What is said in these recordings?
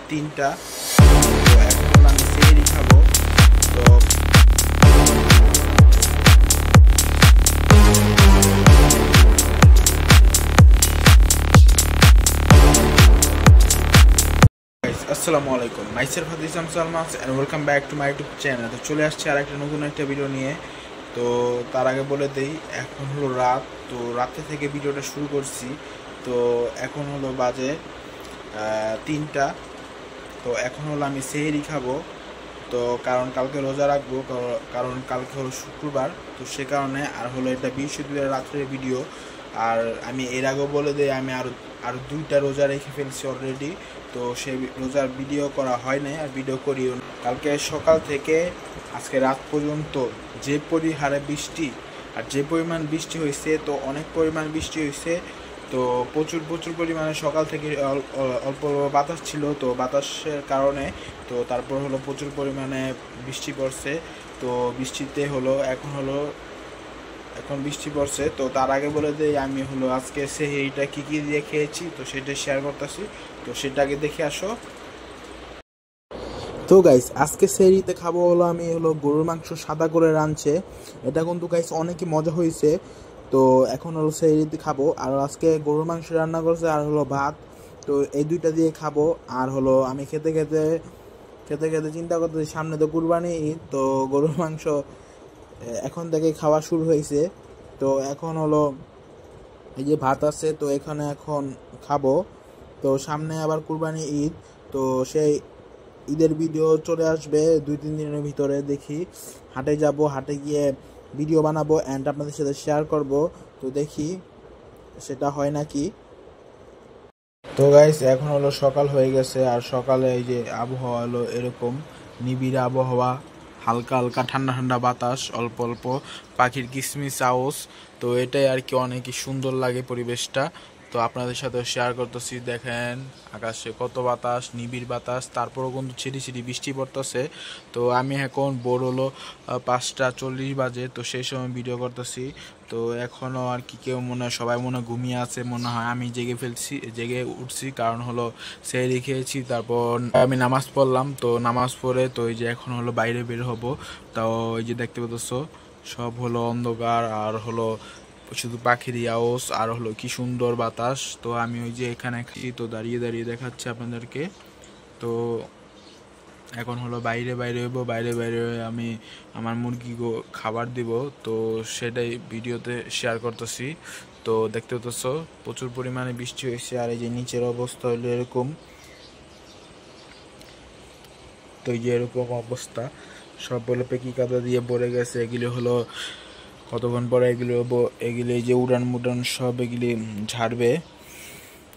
3টা। তো এখন আমি সেহরি খাবো। তো আসসালামু আলাইকুম, মাইসেলফ হাদিসাম সালমাস and welcome back to my YouTube channel. তো চলে আসছে আর একটা নতুন একটা ভিডিও নিয়ে। তো তার আগে বলে দেই, এখন হলো রাত। তো রাতে থেকে ভিডিওটা শুরু করছি। তো এখন হলো বাজে 3টা। তো এখন হলো আমি সেহরি খাবো। তো কারণ কালকে রোজা রাখবো, কারণ কালকে হলো শুক্রবার। তো সে কারণে আর হলো এটা বৃহস্পতিবার রাত্রের ভিডিও। আর আমি এর আগেও বলে দিই, আমি আরও 2টা রোজা রেখে ফেলছি অলরেডি। তো সেই রোজার ভিডিও করা হয় নাই, আর ভিডিও করিও। কালকে সকাল থেকে আজকে রাত পর্যন্ত যে পরিহারে বৃষ্টি, আর যে পরিমাণ বৃষ্টি হয়েছে, তো অনেক পরিমাণ বৃষ্টি হয়েছে। তো প্রচুর পরিমাণে সকাল থেকে অল্প বাতাস ছিল। তো বাতাসের কারণে তো তারপর হলো প্রচুর পরিমাণে বৃষ্টি পড়ছে। তো বৃষ্টিতে হলো এখন বৃষ্টি পড়ছে। তো তার আগে বলে দিই, আমি হলো আজকে সেহরিটা কী দিয়ে খেয়েছি, তো সেটা শেয়ার করতেছি। তো সেটাকে দেখে আসো। তো গাইস, আজকে সেহরিতে খাবো হলো আমি গরুর মাংস সাদা করে রাঁধছে। এটা কিন্তু গাইস অনেকই মজা হয়েছে। তো এখন হলো সেহরিতে খাবো। আর আজকে গরুর মাংস রান্না করছে, আর হলো ভাত। তো এই 2টা দিয়ে খাবো। আর হলো আমি খেতে খেতে চিন্তা করতেছি, সামনে তো কুরবানি ঈদ। তো গরুর মাংস এখন থেকে খাওয়া শুরু হয়েছে। তো এখন হলো এই যে ভাত আছে, তো এখানে এখন খাবো। তো সামনে আবার কুরবানি ঈদ। তো সেই ঈদের ভিডিও চলে আসবে 2-3 দিনের ভিতরে। দেখি হাটে যাব, হাটে গিয়ে ভিডিও বানাবো অ্যান্ড আপনাদের সাথে শেয়ার করব। তো দেখি সেটা হয় নাকি। তো গাইস, এখন হলো সকাল হয়ে গেছে। আর সকালে এই যে আবহাওয়া হলো এরকম নিবিড় আবহাওয়া, হালকা হালকা ঠান্ডা ঠান্ডা বাতাস, অল্প অল্প পাখির কিসমিস আওয়াজ। তো এটাই আর কি, অনেকই সুন্দর লাগে পরিবেশটা। তো আপনাদের সাথে শেয়ার করতেছি। দেখেন আকাশে কত বাতাস, নিবিড় বাতাস, তারপরও কিন্তু ছিটি ছিটি বৃষ্টি পড়তেছে। তো আমি এখন ভোর হলো 5:40 বাজে। তো সেই সময় ভিডিও করতেছি। তো এখনও আর কি কেউ সবাই ঘুমিয়ে আছে মনে হয়। আমি জেগে উঠছি, কারণ হলো সেহরি খেয়েছি। তারপর আমি নামাজ পড়লাম। তো নামাজ পড়ে তো এই যে এখন হলো বাইরে বের হব। তাও এই যে দেখতে পাচ্ছ সব হলো অন্ধকার, আর হলো শুধু পাখিরই আওয়াজ, আর হলো কি সুন্দর বাতাস। তো আমি ওই যে এখানে তো দাঁড়িয়ে দাঁড়িয়ে দেখাচ্ছি আপনাদেরকে। তো এখন হলো বাইরে হইব, বাইরে আমি আমার মুরগি খাবার দিব। তো সেটাই ভিডিওতে শেয়ার করতেছি। তো দেখতে পাচ্ছ প্রচুর পরিমাণে বৃষ্টি হয়েছে, আর এই যে নিচের অবস্থা হলো এরকম। তো এই যে এরকম অবস্থা, সব হলো পেকি কাদা দিয়ে ভরে গেছে। এগুলি হলো কতক্ষণ পরে এগুলি এই যে উড়ান মুডান সব এগুলি ঝাড়বে।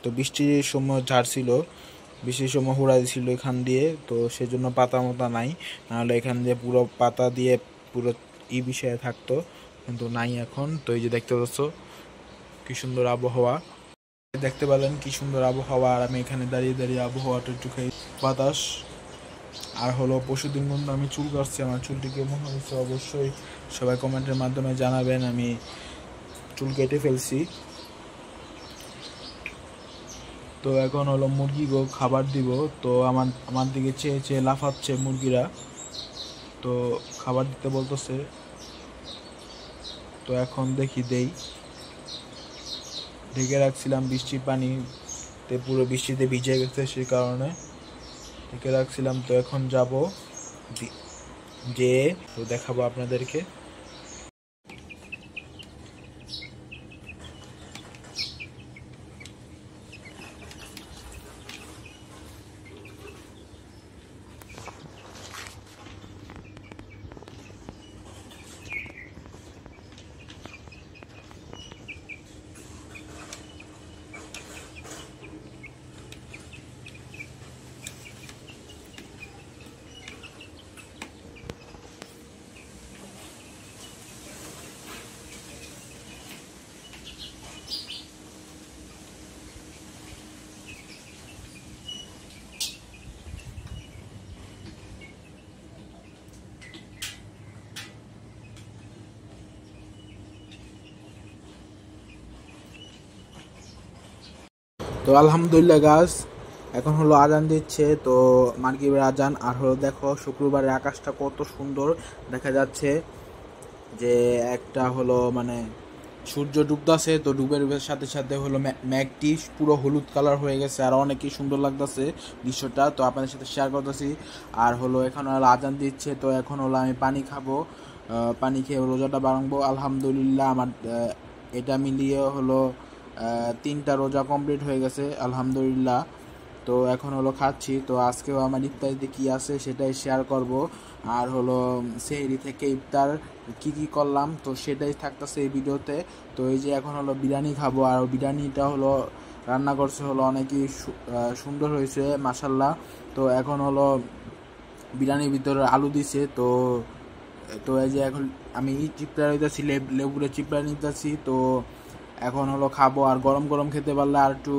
তো বৃষ্টির সময় ঝাড়ছিল, বৃষ্টির সময় হুড়াই ছিল এখান দিয়ে। তো সেজন্য পাতা মতা নাই, নাহলে এখান দিয়ে পুরো পাতা দিয়ে পুরো বিষয়ে থাকতো, কিন্তু নাই এখন। তো এই যে দেখতে পাচ্ছ কি সুন্দর আবহাওয়া, দেখতে পেলেন কি সুন্দর আবহাওয়া। আর আমি এখানে দাঁড়িয়ে দাঁড়িয়ে আবহাওয়াটা একটু খাই, বাতাস। আর হলো পরশুদিন কিন্তু আমি চুল কাটছি, আমার চুলটি কেমন হয়েছে অবশ্যই সবাই কমেন্টের মাধ্যমে জানাবেন। আমি চুল কেটে ফেলছি। তো এখন হলো মুরগিকে খাবার দিব। তো আমার দিকে চেয়ে চেয়ে লাফাচ্ছে মুরগিরা। তো খাবার দিতে বলতেছে। তো এখন দেখি দেই। ঢেকে রাখছিলাম বৃষ্টির পানিতে, পুরো বৃষ্টিতে ভিজে গেছে, সেই কারণে ঢেকে রাখছিলাম। তো এখন যাব যে তো দেখাবো আপনাদেরকে। তো আলহামদুলিল্লাহ গাছ, এখন হলো আজান দিচ্ছে, তো মাগরিবের আজান। আর হলো দেখো শুক্রবারের আকাশটা কত সুন্দর দেখা যাচ্ছে, যে একটা হলো মানে সূর্য ডুবতেছে, তো ডুবের সাথে সাথে হলো মেঘটি পুরো হলুদ কালার হয়ে গেছে, আর অনেকই সুন্দর লাগতেছে দৃশ্যটা, তো আপনাদের সাথে শেয়ার করতেছি। আর হলো এখন হলো আজান দিচ্ছে, তো এখন হলো আমি পানি খাবো, পানি খেয়ে রোজাটা বাড়াবো। আলহামদুলিল্লাহ আমার এটা মিলিয়ে হলো 3টা রোজা কমপ্লিট হয়ে গেছে আলহামদুলিল্লাহ। তো এখন হলো খাচ্ছি, তো আজকেও আমার ইফতারিতে কী আছে সেটাই শেয়ার করব। আর হলো সেহরি থেকে ইফতার কি কি করলাম তো সেটাই থাকতেছে এই ভিডিওতে। তো এই যে এখন হলো বিরিয়ানি খাবো, আর বিরিয়ানিটা হলো রান্না করছে হলো অনেকই সুন্দর হয়েছে মাশাল্লাহ। তো এখন হলো বিরিয়ানির ভিতরে আলু দিছে, তো তো এই যে এখন আমি চিপড়া নিতেছি, লেবুরে চিপড়া নিতেছি, তো এখন হলো খাবো। আর গরম গরম খেতে পারলে আর একটু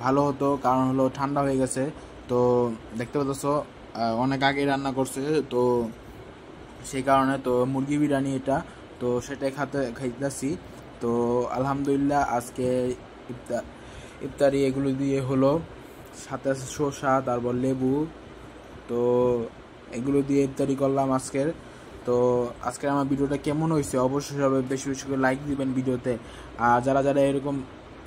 ভালো হতো, কারণ হলো ঠান্ডা হয়ে গেছে। তো দেখতে পাচ্ছ অনেক আগে রান্না করছে, তো সেই কারণে তো মুরগি বিরিয়ানি এটা, তো সেটাই খাইতেছি। তো আলহামদুলিল্লাহ আজকে ইফতারি এগুলো দিয়ে হলো, সাথে আছে শসা, তারপর লেবু, তো এগুলো দিয়ে ইফতারি করলাম আজকের। তো আজকের আমার ভিডিওটা কেমন হয়েছে অবশ্যই সবাই বেশি বেশি করে লাইক দিবেন ভিডিওতে। আর যারা যারা এরকম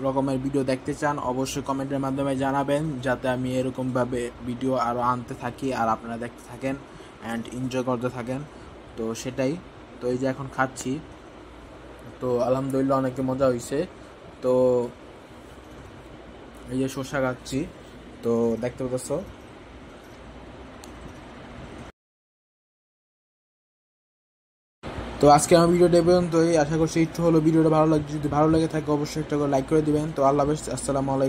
রকমের ভিডিও দেখতে চান অবশ্যই কমেন্টের মাধ্যমে জানাবেন, যাতে আমি এরকমভাবে ভিডিও আরও আনতে থাকি আর আপনারা দেখতে থাকেন অ্যান্ড এনজয় করতে থাকেন। তো সেটাই। তো এই যে এখন খাচ্ছি, তো আলহামদুলিল্লাহ অনেকে মজা হয়েছে। তো এই যে শসা খাচ্ছি, তো দেখতে পাচ্ছ। তো আজকে আমার ভিডিওটা এই পর্যন্তই, আশা করছি একটু হলো ভিডিওটা ভালো লাগছে, যদি ভালো লেগে থাকে অবশ্যই একটা করে লাইক করে দিবেন। তো আল্লাহ হাফেজ, আসসালামু আলাইকুম।